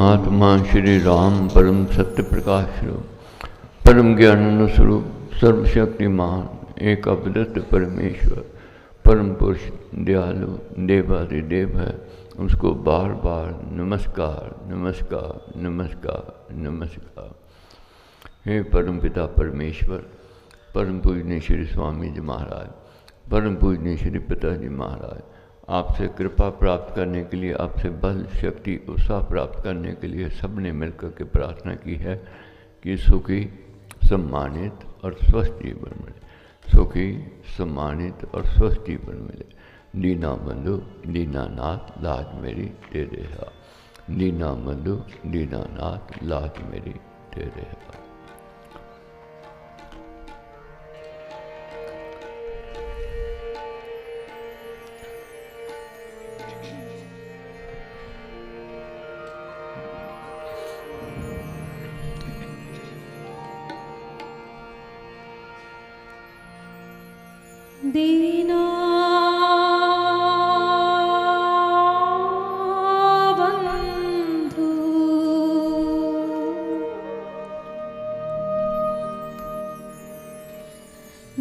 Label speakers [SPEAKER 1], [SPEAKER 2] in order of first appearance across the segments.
[SPEAKER 1] परमात्मा श्री राम परम सत्य प्रकाश रूप परम ज्ञान स्वरूप सर्वशक्तिमान एक अद्वित परमेश्वर परम पुरुष दयालु देवादिदेव है। उसको बार बार नमस्कार नमस्कार नमस्कार नमस्कार। हे परम पिता परमेश्वर, परम पूजनीय श्री स्वामी जी महाराज, परम पूजनीय श्री पिताजी महाराज, आपसे कृपा प्राप्त करने के लिए, आपसे बल शक्ति उत्साह प्राप्त करने के लिए सबने मिलकर के प्रार्थना की है कि सुखी सम्मानित और स्वस्थ जीवन मिले, सुखी सम्मानित और स्वस्थ जीवन मिले। दीना बंधु दीनानाथ लाज मेरी तेरे हाथ, दीना बंधु दीनानाथ लाज मेरी तेरे हाथ।
[SPEAKER 2] दीना बंधु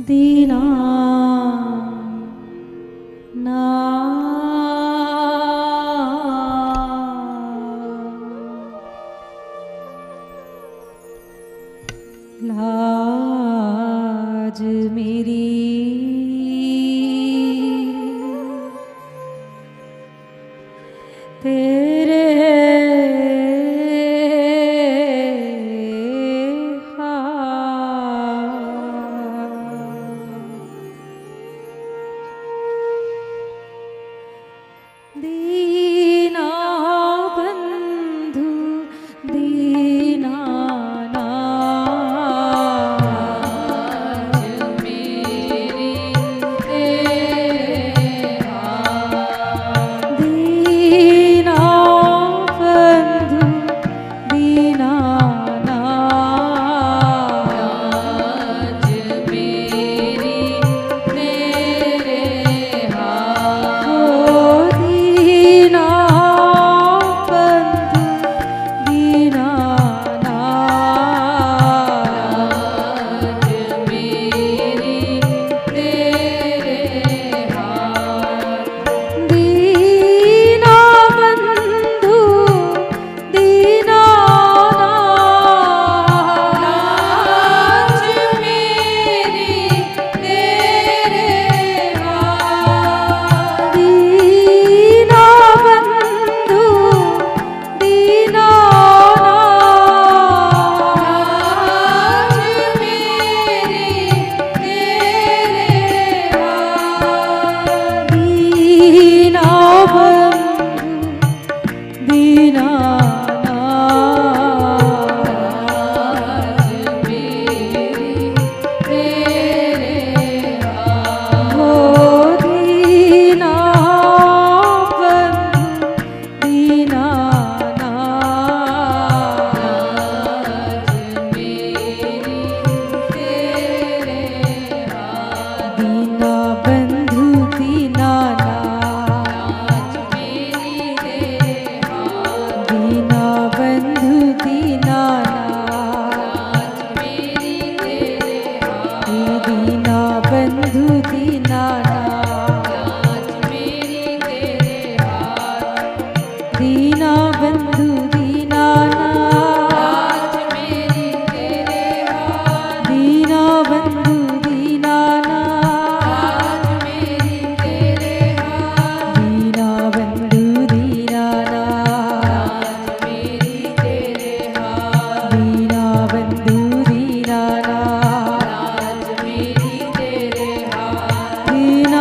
[SPEAKER 2] दीना ना लाज मेरी तेरे दीना बंधु दीना दीना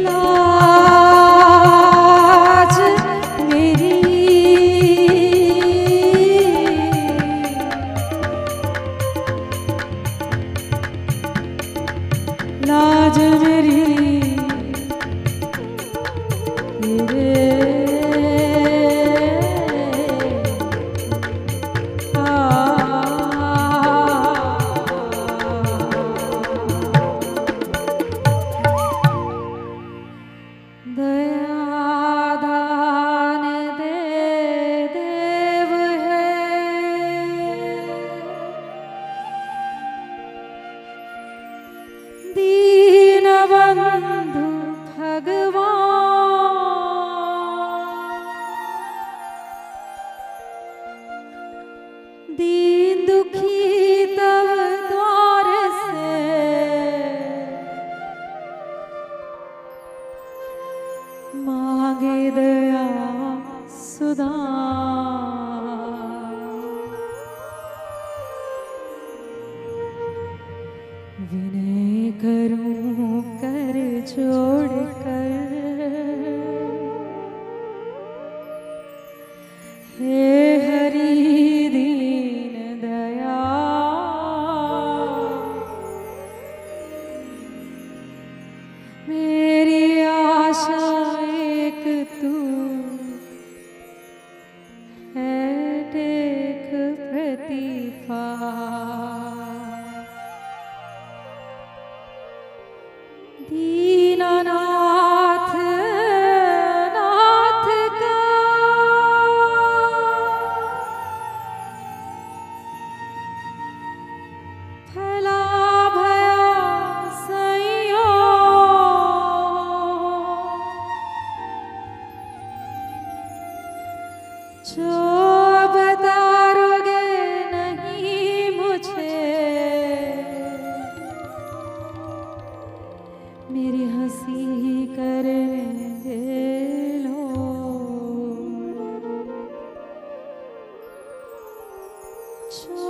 [SPEAKER 2] लाज मेरी लाज मेरी दयादान दे देव है दीनबंधु भगवान दीन दुखी तब द्वार से मांगे दया सुधा विनय करूं कर जोड़ कर हे हरि दीन दया मेरी आशा एक तू है टेक प्रतिफल दीनानाथ नाथ का फला भया सैयो जो बतारोगे नहीं मुझे मेरी हंसी करेंगे लोग जो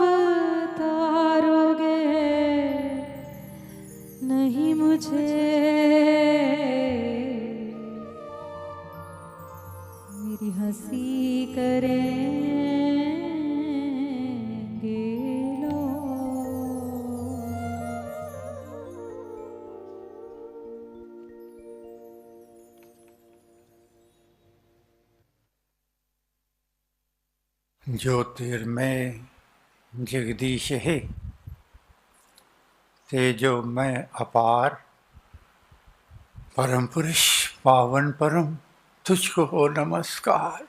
[SPEAKER 2] बतारोगे नहीं मुझे मेरी हंसी करेंगे लोग।
[SPEAKER 3] ज्योतिर्मय जगदीश है तेजोमय अपार परम पुरुष पावन परम तुझको हो नमस्कार।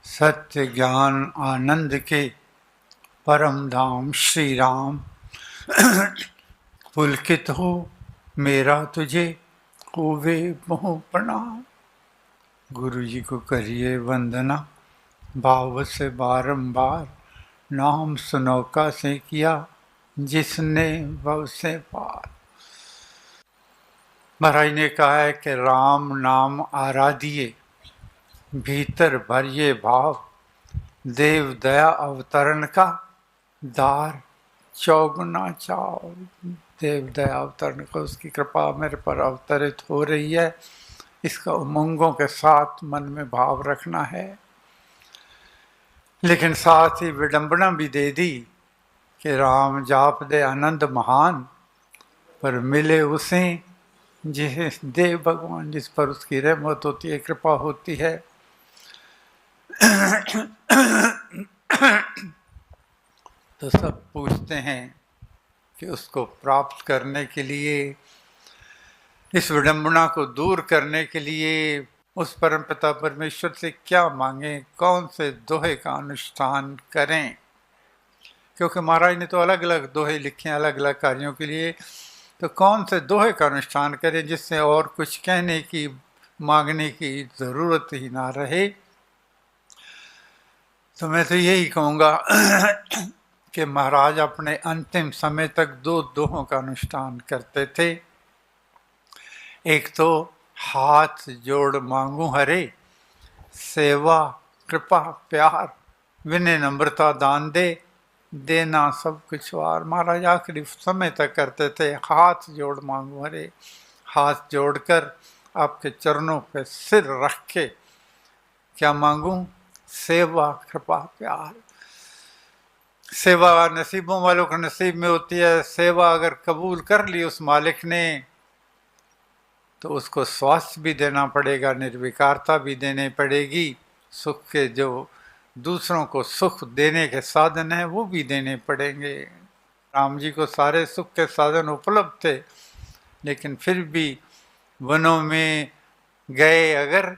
[SPEAKER 3] सत्य ज्ञान आनंद के परम धाम श्री राम पुलकित हो मेरा तुझे होवे बहु प्रणाम। गुरु जी को करिए वंदना भाव से बारंबार नाम सुनौका से किया जिसने भव से पार। महाराज ने कहा है कि राम नाम आराधिए भीतर भरिए भाव देव दया अवतरण का दार चौगुना चाव। देव दया अवतरण को उसकी कृपा मेरे पर अवतरित हो रही है, इसका उमंगों के साथ मन में भाव रखना है। लेकिन साथ ही विडंबना भी दे दी कि राम जाप दे आनंद महान पर मिले उसे जिसे देव भगवान, जिस पर उसकी रहमत होती है, कृपा होती है। तो सब पूछते हैं कि उसको प्राप्त करने के लिए, इस विडंबना को दूर करने के लिए उस परमपिता परमेश्वर से क्या मांगें, कौन से दोहे का अनुष्ठान करें। क्योंकि महाराज ने तो अलग अलग दोहे लिखे हैं अलग अलग कार्यों के लिए, तो कौन से दोहे का अनुष्ठान करें जिससे और कुछ कहने की मांगने की ज़रूरत ही ना रहे। तो मैं तो यही कहूँगा कि महाराज अपने अंतिम समय तक दो दोहों का अनुष्ठान करते थे। एक तो हाथ जोड़ मांगू हरे, सेवा कृपा प्यार विनय नम्रता दान दे, देना सब कुछ वार। महाराज आखिरी समय तक करते थे, हाथ जोड़ मांगू हरे, हाथ जोड़कर आपके चरणों पे सिर रख के क्या मांगूं? सेवा कृपा प्यार। सेवा नसीबों वालों के नसीब में होती है। सेवा अगर कबूल कर ली उस मालिक ने तो उसको स्वास्थ्य भी देना पड़ेगा, निर्विकारता भी देनी पड़ेगी, सुख के जो दूसरों को सुख देने के साधन हैं वो भी देने पड़ेंगे। राम जी को सारे सुख के साधन उपलब्ध थे, लेकिन फिर भी वनों में गए अगर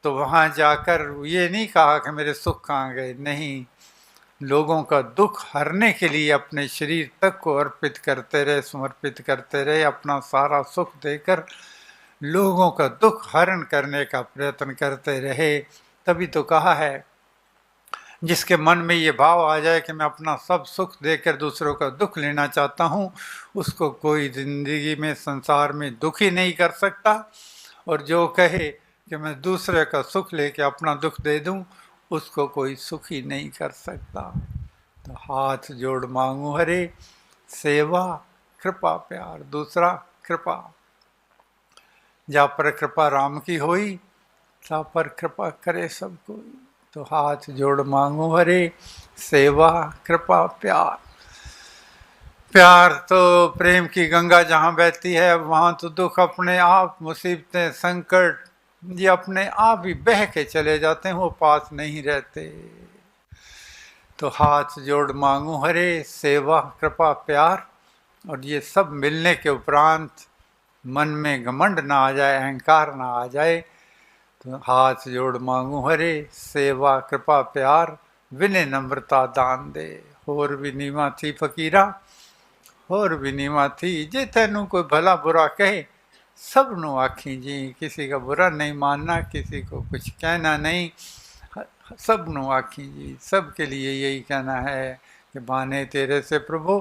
[SPEAKER 3] तो वहाँ जाकर ये नहीं कहा कि मेरे सुख कहाँ गए, नहीं, लोगों का दुख हरने के लिए अपने शरीर तक को अर्पित करते रहे, समर्पित करते रहे, अपना सारा सुख देकर लोगों का दुख हरण करने का प्रयत्न करते रहे। तभी तो कहा है, जिसके मन में ये भाव आ जाए कि मैं अपना सब सुख देकर दूसरों का दुख लेना चाहता हूँ, उसको कोई जिंदगी में संसार में दुखी नहीं कर सकता। और जो कहे कि मैं दूसरे का सुख लेके अपना दुख दे दूँ, उसको कोई सुखी नहीं कर सकता। तो हाथ जोड़ मांगू हरे, सेवा कृपा प्यार। दूसरा कृपा, जा पर कृपा राम की होई, ता पर कृपा करे सब कोई। तो हाथ जोड़ मांगू हरे, सेवा कृपा प्यार। प्यार तो प्रेम की गंगा जहाँ बहती है वहाँ तो दुख अपने आप, मुसीबतें संकट ये अपने आप ही बह के चले जाते हैं, वो पास नहीं रहते। तो हाथ जोड़ मांगू हरे, सेवा कृपा प्यार। और ये सब मिलने के उपरांत मन में घमंड ना आ जाए, अहंकार ना आ जाए, तो हाथ जोड़ मांगू हरे, सेवा कृपा प्यार विनय नम्रता दान दे। होर भी नीवा थी फकीरा, होर भी नीवा थी, जे तेनू कोई भला बुरा कहे सब नू आखी जी। किसी का बुरा नहीं मानना, किसी को कुछ कहना नहीं, सब नू आखी जी। सब के लिए यही कहना है कि बाने तेरे से प्रभु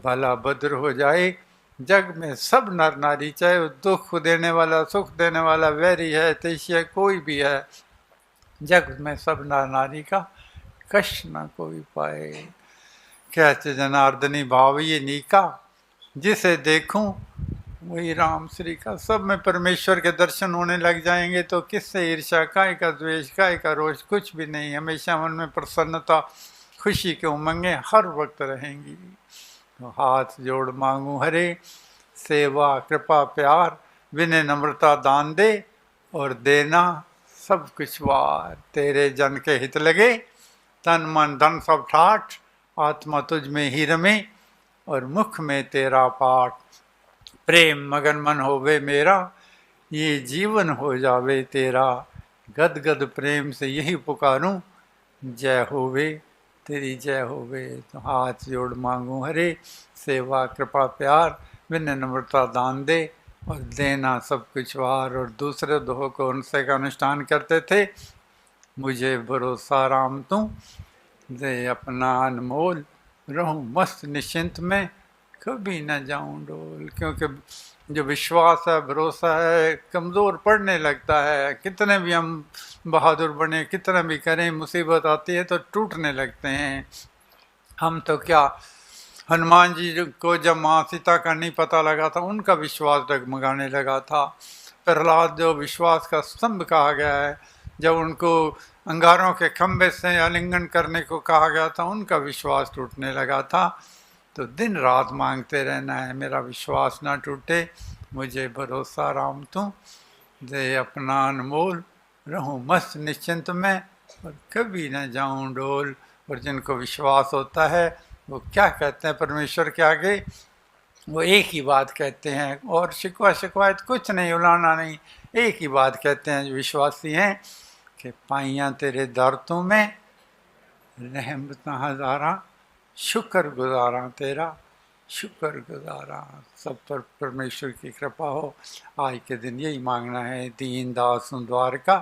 [SPEAKER 3] भला भद्र हो जाए। जग में सब नर नारी, चाहे वो दुख देने वाला सुख देने वाला वैरी है, तैश्य कोई भी है, जग में सब नर नारी का कष्ट न कोई पाए। कहते जनार्दनी भाव ये नीका, जिसे देखूं वही राम श्री का। सब में परमेश्वर के दर्शन होने लग जाएंगे तो किससे ईर्ष्या, काय का द्वेष, काय का रोष, कुछ भी नहीं। हमेशा मन में प्रसन्नता, खुशी के उमंगें हर वक्त रहेंगी। तो हाथ जोड़ मांगू हरे, सेवा कृपा प्यार विनय नम्रता दान दे, और देना सब कुछ वार। तेरे जन के हित लगे, तन मन धन सब ठाठ, आत्मा तुझ में ही रमे और मुख में तेरा पाठ। प्रेम मगन मन होवे मेरा, ये जीवन हो जावे तेरा। गद गद प्रेम से यही पुकारूं, जय होवे तेरी जय होवे। तो हाथ जोड़ मांगू हरे, सेवा कृपा प्यार विनय नम्रता दान दे, और देना सब कुछ वार। और दूसरे दोहों को उनसे का अनुष्ठान करते थे, मुझे भरोसा राम तू दे अपना अनमोल, रहूं मस्त निश्चिंत में कभी न जाऊं डोल। क्योंकि जो विश्वास है, भरोसा है, कमज़ोर पड़ने लगता है। कितने भी हम बहादुर बने, कितना भी करें, मुसीबत आती है तो टूटने लगते हैं। हम तो क्या, हनुमान जी को जब माँ सीता का नहीं पता लगा था, उनका विश्वास डगमगाने लगा था। प्रहलाद जो विश्वास का स्तंभ कहा गया है, जब उनको अंगारों के खंभे से आलिंगन करने को कहा गया था, उनका विश्वास टूटने लगा था। तो दिन रात मांगते रहना है, मेरा विश्वास ना टूटे, मुझे भरोसा राम तू दे अपना अनमोल, रहूं मस्त निश्चिंत में और कभी न जाऊं डोल। और जिनको विश्वास होता है वो क्या कहते हैं परमेश्वर के आगे? वो एक ही बात कहते हैं, और शिकवा शिकवायत कुछ नहीं, उलाना नहीं, एक ही बात कहते हैं जो विश्वासी हैं कि पाइयाँ तेरे दर तू में, रहमतां हज़ारा, शुक्र गुजारा तेरा, शुक्र गुजारा। सब पर परमेश्वर की कृपा हो। आज के दिन यही मांगना है, दीन दास द्वार का,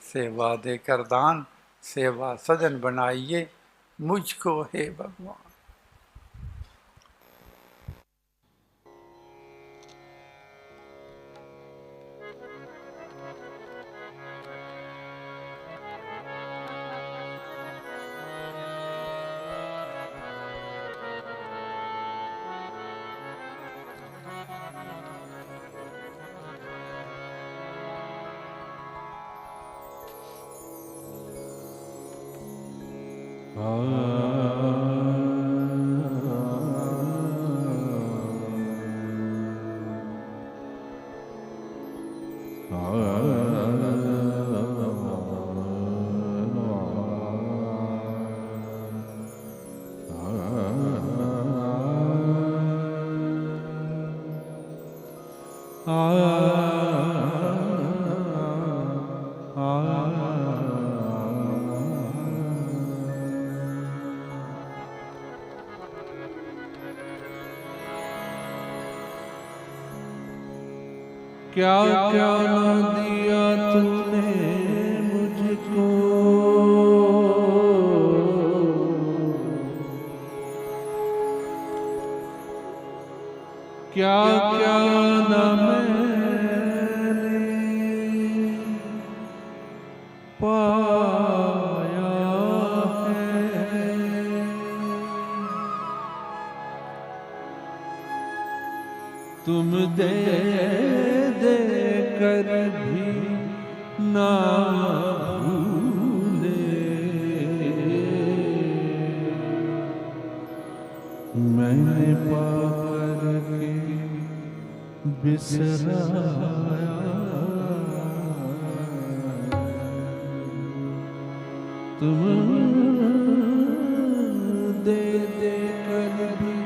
[SPEAKER 3] सेवा देकर दान, सेवा सजन बनाइए मुझको हे भगवान।
[SPEAKER 4] क्या क्या न दिया तूने मुझको, क्या क्या न मैंने पाया है। तुम दे कर भी ना भूले, मैंने पाकर के बिसराया। तुम दे कर भी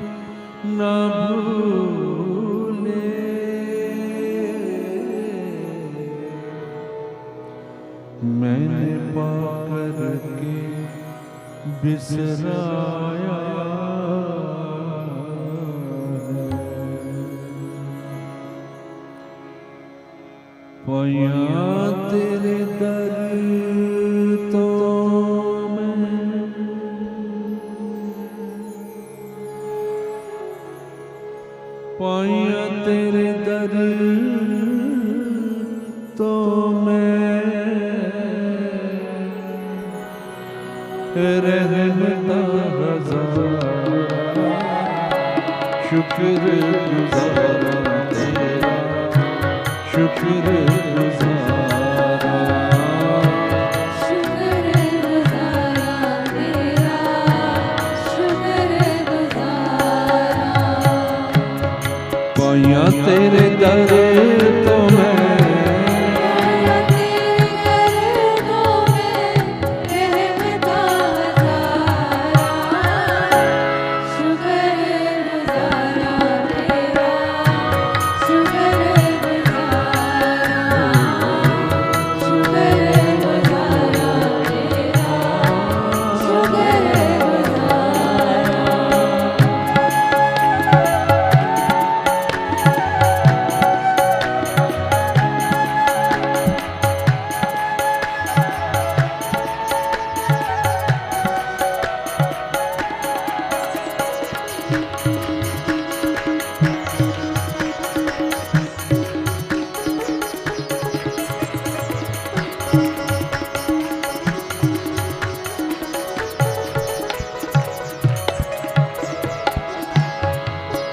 [SPEAKER 4] ना भूले, मैंने पाकर के बिसराया। पाया तेरे दर तो मैं, पाया तेरे दर तो मैं, रहमता हजार शुक्र गुजारा तेरा, शुक्र गुजारा,
[SPEAKER 2] शुक्र गुजारा तेरा, शुक्र गुजारा।
[SPEAKER 4] पाया तेरे दर तो मैं,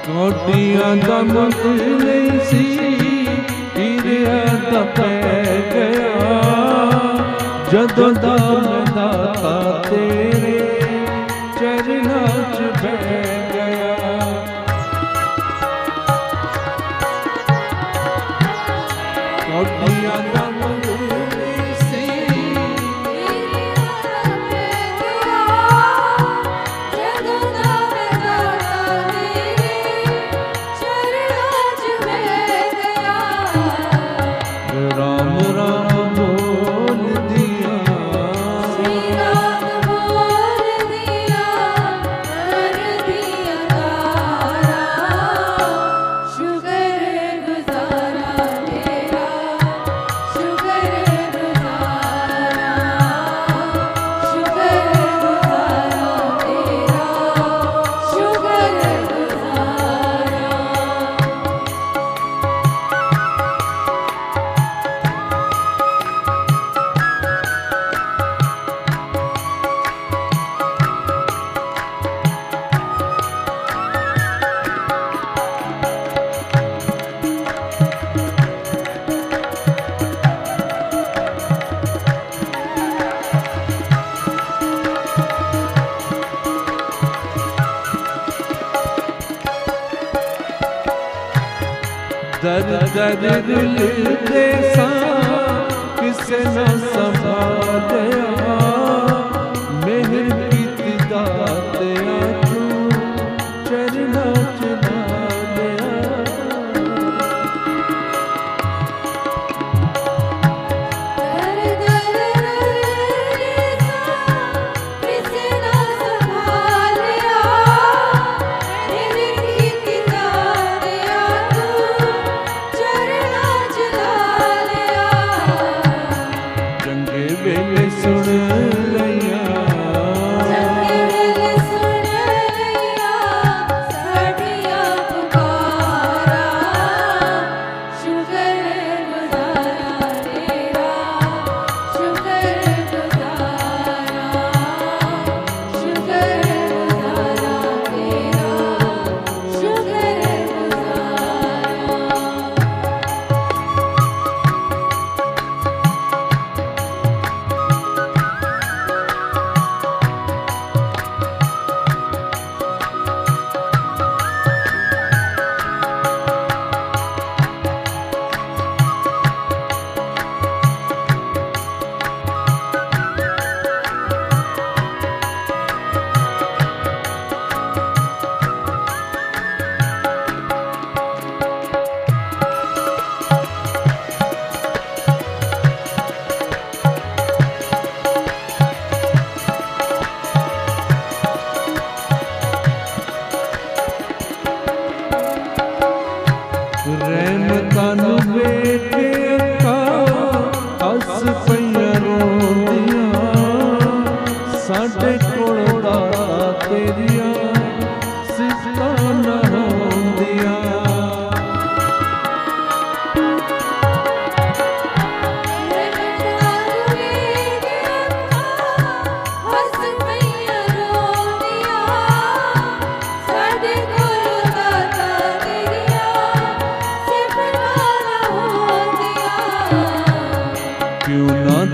[SPEAKER 4] कोटियां दम ले सी हीरिया तपै गया, जदों दाम दाता तेरे चरनां च बह गया। कोटियां दम ले सी राम राम बोल दिया, दर रुलते सा किसे न संभालिया मेहर कीती दातिया तू चरना चला लिया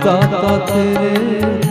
[SPEAKER 4] दाता तेरे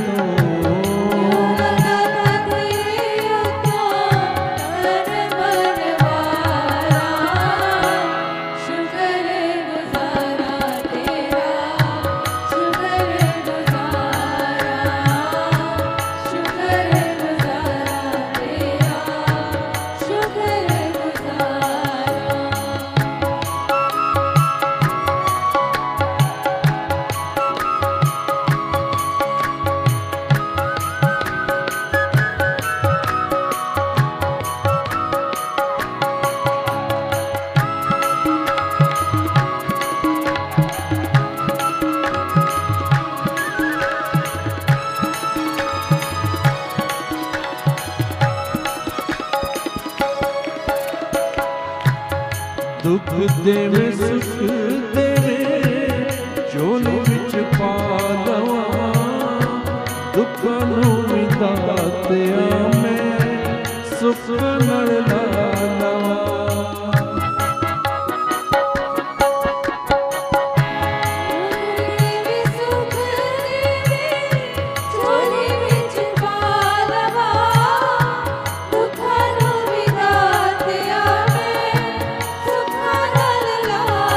[SPEAKER 4] दुख देवे सुख देवे झोली विच पा लवा दुखां नूं भी दातिया मैं सुख नाल ला लवा
[SPEAKER 2] La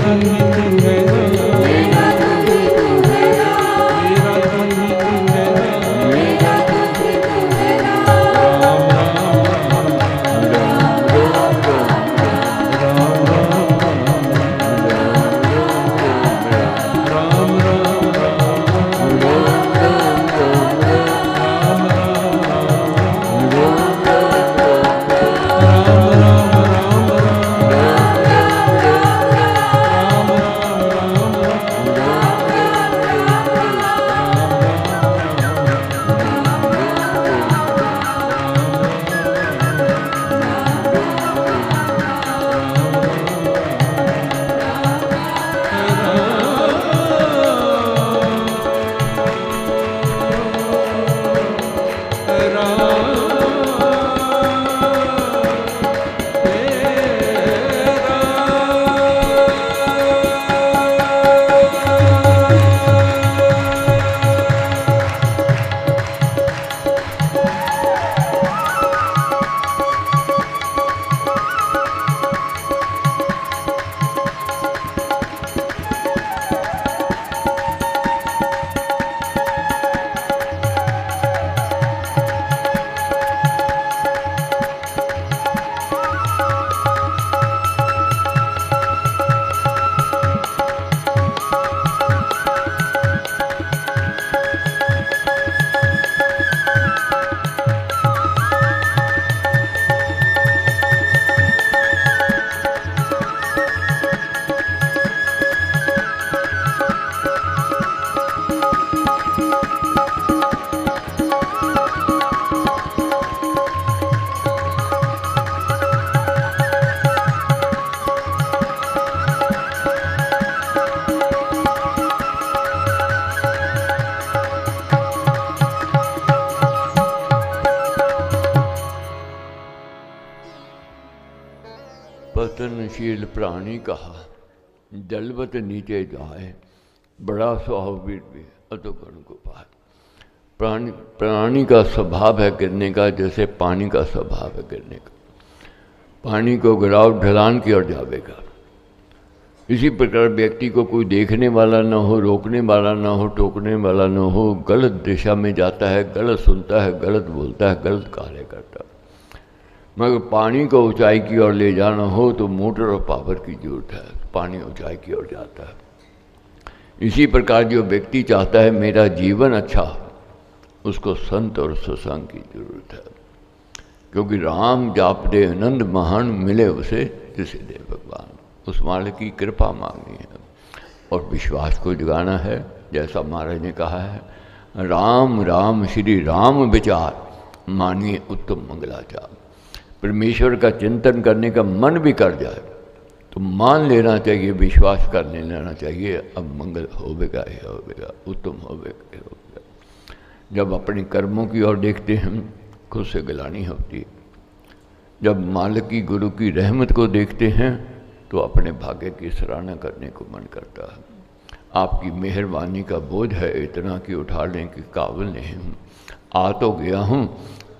[SPEAKER 4] दिल ही तू है राम,
[SPEAKER 2] मेरा दिल ही तू है राम,
[SPEAKER 4] मेरा दिल ही तू है राम,
[SPEAKER 2] मेरा दिल ही तू है राम।
[SPEAKER 4] राम राम राम
[SPEAKER 1] पतनशील प्राणी कहा, जलवत नीचे जाए, बड़ा स्वाभाविक भी अतोगुण को पाए। प्राणी का स्वभाव है गिरने का, जैसे पानी का स्वभाव है गिरने का। पानी को गिराव ढलान की ओर जावेगा। इसी प्रकार व्यक्ति को कोई देखने वाला न हो, रोकने वाला न हो, टोकने वाला न हो, गलत दिशा में जाता है, गलत सुनता है, गलत बोलता है, गलत कार्य करता है। मगर पानी को ऊंचाई की ओर ले जाना हो तो मोटर और पावर की जरूरत है, पानी ऊंचाई की ओर जाता है। इसी प्रकार जो व्यक्ति चाहता है मेरा जीवन अच्छा, उसको संत और सत्संग की जरूरत है। क्योंकि राम जाप दे आनंद महान, मिले उसे जिसे दे भगवान। उस मालिक की कृपा मांगनी है और विश्वास को जगाना है। जैसा महाराज ने कहा है, राम राम श्री राम विचार, मानिए उत्तम मंगलाचार। परमेश्वर का चिंतन करने का मन भी कर जाए तो मान लेना चाहिए, विश्वास कर लेना चाहिए, अब मंगल होवेगा ही होवेगा, उत्तम होवेगा ही होवेगा। जब अपने कर्मों की ओर देखते हैं खुद से गिलानी होती है। जब मालिक की गुरु की रहमत को देखते हैं तो अपने भाग्य की सराहना करने को मन करता है। आपकी मेहरबानी का बोझ है इतना कि उठाने के काबिल नहीं हूँ। आ तो गया हूँ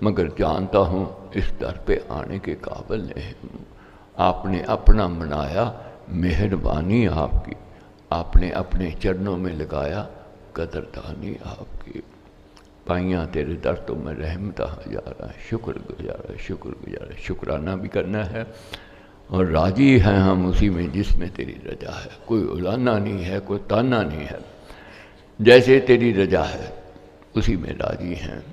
[SPEAKER 1] मगर जानता हूँ इस दर पे आने के काबिल नहीं हूँ। आपने अपना मनाया, मेहरबानी आपकी, आपने अपने चरणों में लगाया, कदरदानी आपकी। पाइयाँ तेरे दर तो मैं रहमता हजारा, शुक्रगुजार शुक्रगुजार। शुक्राना भी करना है और राजी हैं हम उसी में जिसमें तेरी रजा है। कोई उलाना नहीं है, कोई ताना नहीं है, जैसे तेरी रजा है उसी में राजी हैं।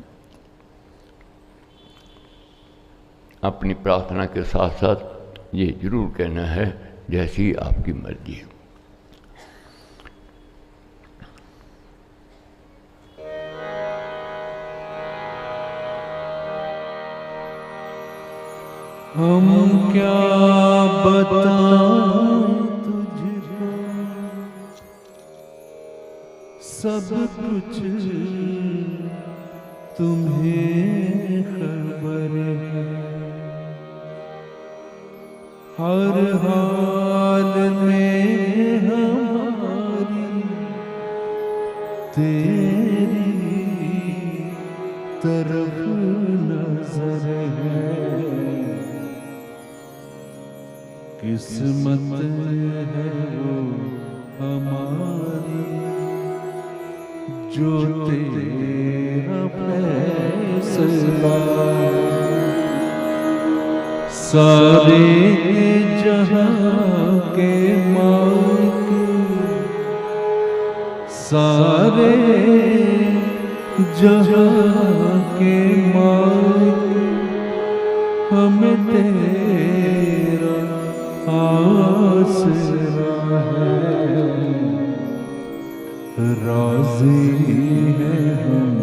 [SPEAKER 1] अपनी प्रार्थना के साथ साथ ये जरूर कहना है, जैसी आपकी मर्जी है।
[SPEAKER 4] हम क्या बताएं तुझको, सब कुछ तुम्हें खबर है। हर हाल में हमारी तेरी तरफ नजर है। किस्मत है वो जो तेरा फैसला। सारे जहां के मालिक, सारे जहां के मालिक, हमें तेरा आसरा है। राज़ी हैं हम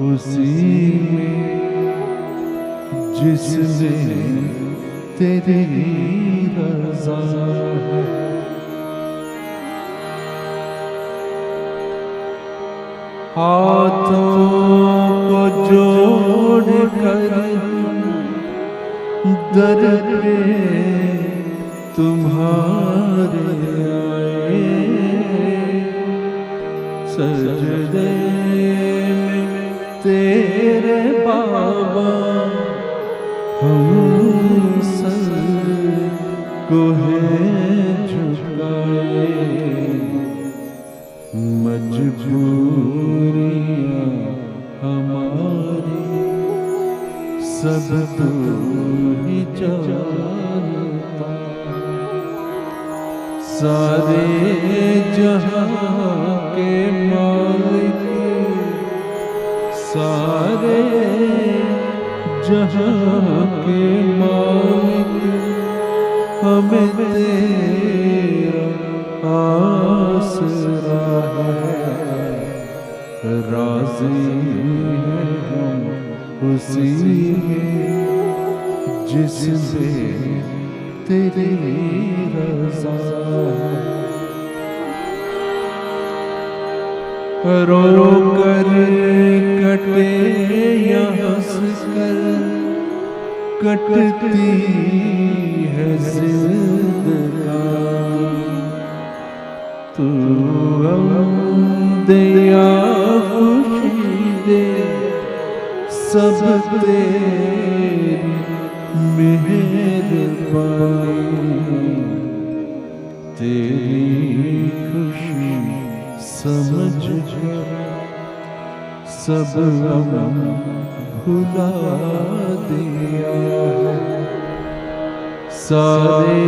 [SPEAKER 4] उसी में जिसमें तेरी रज़ा है। हाथों को जोड़ कर दर पे तुम्हारे आए, सजदे में तेरे बाबा हम सर को है झुकाए। मजबूरियां हमारी सब तू ही जानता। सारे जहां के मालिक, सारे जहां के मालिक, हमें तेरा आसरा है। राज़ी हैं हम उसी में जिसमें तेरी रज़ा है। रो कर कटे या हंस कर कटती है जिंदगानी। तू दे या खुशी दे, सब तेरी मेहरबानी। तेरी खुशी समझ कर सब गम भुला दिया। सारे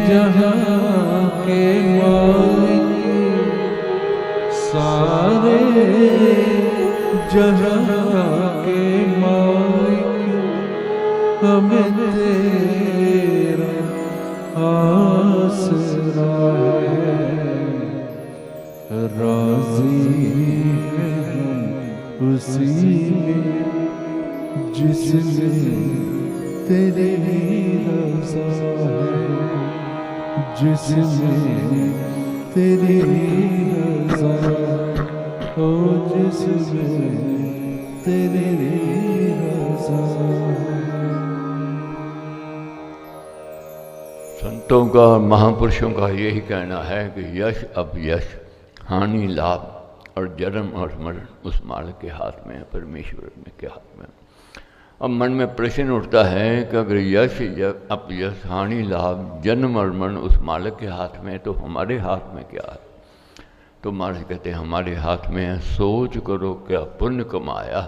[SPEAKER 4] जहां के मालिक, सारे जहां के मालिक, हमें तेरा आसरा है। राज़ी हैं हम उसी में जिसमें तेरी रज़ा है, जिसमें तेरी रज़ा हो, जिसमें तेरी रज़ा है।
[SPEAKER 1] संतों का और महापुरुषों का यही कहना है कि यश अपयश, हानि लाभ और जन्म और मरण उस मालिक के हाथ में है, परमेश्वर के हाथ में। अब मन में प्रश्न उठता है कि अगर यश अपयश, हानि लाभ, जन्म और मरण उस मालिक के हाथ में है तो हमारे हाथ में क्या है? तो महाराज कहते हैं हमारे हाथ में है सोच करो क्या पुण्य कमाया,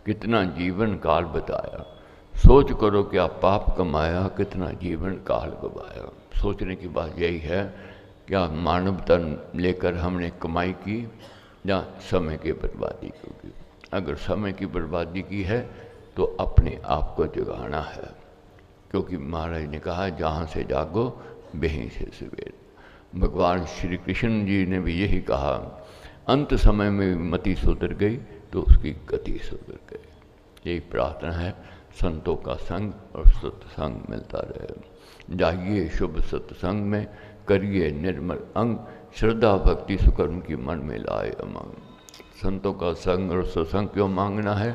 [SPEAKER 1] कितना जीवन काल बताया। सोच करो क्या पाप कमाया, कितना जीवन काल गवाया। सोचने की बात यही है, क्या मानवता लेकर हमने कमाई की या समय की बर्बादी की? अगर समय की बर्बादी की है तो अपने आप को जगाना है, क्योंकि महाराज ने कहा जहाँ से जागो वहीं से सवेर। भगवान श्री कृष्ण जी ने भी यही कहा, अंत समय में मति सुधर गई तो उसकी गति सुधर गई। यही प्रार्थना है, संतों का संग और सत्संग मिलता रहे। जाइए शुभ सत्संग में, करिए निर्मल अंग, श्रद्धा भक्ति सुकर्म की मन में लाए अमंग। संतों का संग और सत्संग क्यों मांगना है?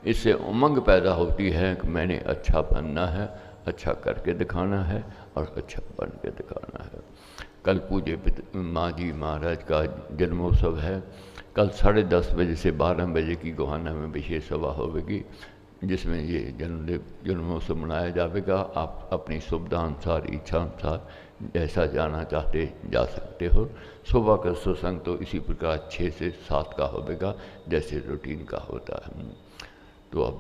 [SPEAKER 1] इससे उमंग पैदा होती है कि मैंने अच्छा बनना है, अच्छा करके दिखाना है और अच्छा बन के दिखाना है। कल पूज्य माँ जी महाराज का जन्मोत्सव है। कल 10:30 बजे से 12 बजे की गोहाना में विशेष सभा होगी, जिसमें ये जन्मोत्सव मनाया जाएगा। आप अपनी सुविधा अनुसार, इच्छा अनुसार जैसा जाना चाहते जा सकते। करते हो। सुबह का सत्संग तो इसी प्रकार 6 से 7 का होगा जैसे रूटीन का होता है। तो अब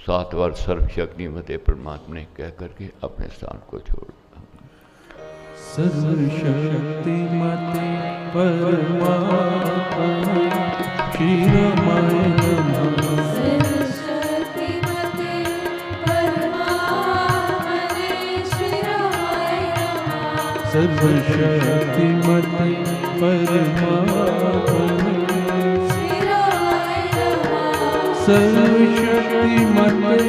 [SPEAKER 1] 7 बार सर्वशक्तिमते परमात्मा ने कह करके अपने स्थान को छोड़।
[SPEAKER 4] सर्वशक्तिमते परमात्मा श्री रामाय नमः।
[SPEAKER 2] सर्वशक्तिमते परमात्मने श्री रामाय नमः।
[SPEAKER 4] सर्वशक्तिमते परमात्मने
[SPEAKER 2] श्री रामाय नमः।
[SPEAKER 4] सर्वशक्तिमते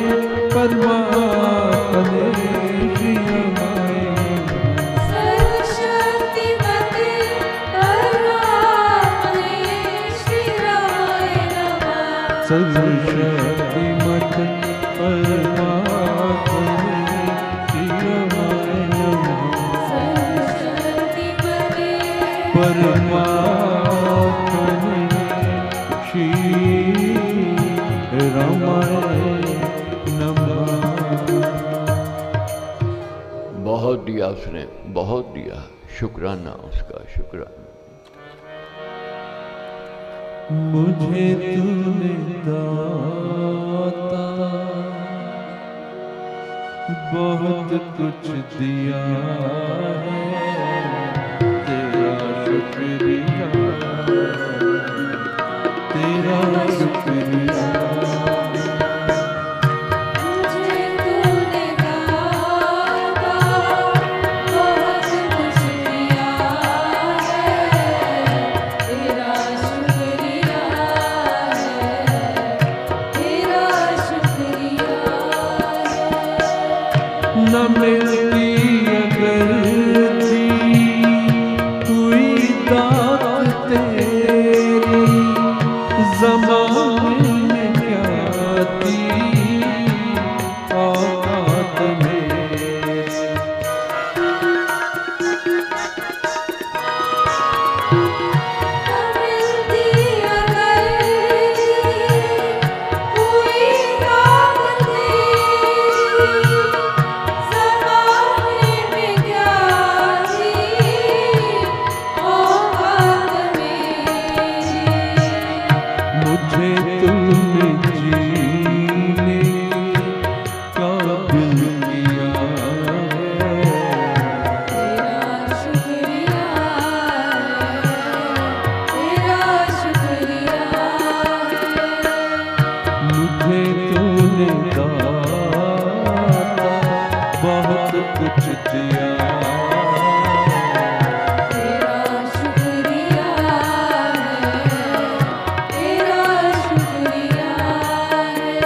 [SPEAKER 4] परमात्मने श्री रामाय
[SPEAKER 2] सर्वशक्तिमते परमात्मने श्री रामाय नमः।
[SPEAKER 4] सर्वशक्तिमते परमात्मने श्री रामाय नमः।
[SPEAKER 2] सर्वशक्तिमते
[SPEAKER 4] परमात्मने श्री रामाय नमः।
[SPEAKER 1] बहुत दिया उसने, बहुत दिया, शुक्राना उसका, शुक्राना।
[SPEAKER 4] मुझे तूने दाता बहुत कुछ दिया है, तेरा शुक्रिया, तेरा शुक्रिया।
[SPEAKER 2] मुझे तूने दाता बहुत कुछ दिया है, तेरा शुक्रिया है, तेरा शुक्रिया है।
[SPEAKER 4] न मिलती अगर थी कोई दात तेरी, ज़माने में क्या थी औकात मेरी।
[SPEAKER 2] मिलती अगर कोई दात तेरी, ज़माने में क्या थी औकात मेरी।
[SPEAKER 4] मुझे तुमने जीने काबिल किया है,
[SPEAKER 2] तेरा शुक्रिया है, तेरा शुक्रिया है।
[SPEAKER 4] मुझे तूने दाता बहुत कुछ दिया।
[SPEAKER 2] तेरा शुक्रिया है, तेरा शुक्रिया है।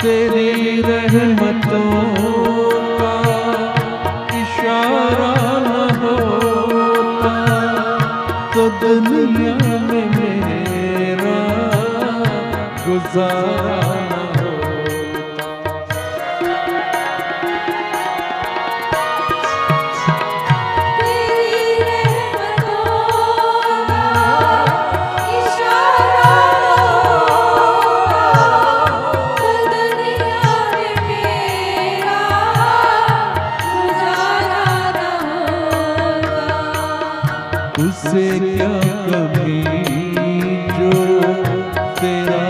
[SPEAKER 4] तेरी रहमतों का इशारा न होता तो दुनिया में मेरा गुजारा न होता।
[SPEAKER 2] तेरी रहमतों का इशारा तो दुनिया में मेरा गुजारा न होगा।
[SPEAKER 4] उसे क्या कभी जो तेरा